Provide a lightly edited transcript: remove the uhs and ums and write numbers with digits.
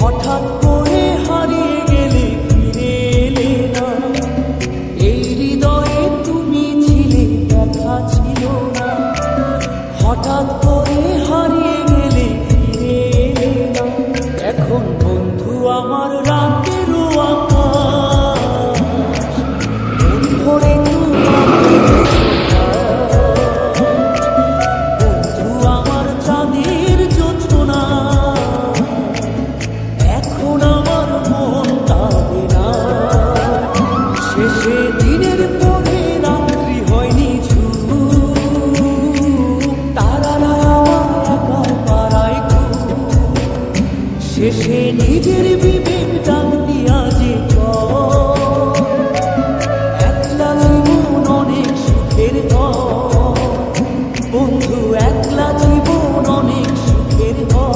হঠাৎ করে হারিয়ে গেলে ফিরে এলে না। এই হৃদয়ে তুমি ছিলে, ব্যথা ছিল না। হঠাৎ করে হারিয়ে গেলে ফিরে এলে না। এখন বন্ধু আমার রাতেরও আকাশ মন ভরে বন্ধু আমার চাঁদের জোছনা। এখন আমার মন কাঁদে না। শেষে দিনের পরে রাত্রি হয়নি ঝুম, তারারা আমার একার পাড়ায় ঘুম। শেষে নিজের বিবেক ডাক দিয়া যে একলা জীবন অনেক সুখের ঘর। বন্ধু একলা জীবন অনেক সুখের ঘর।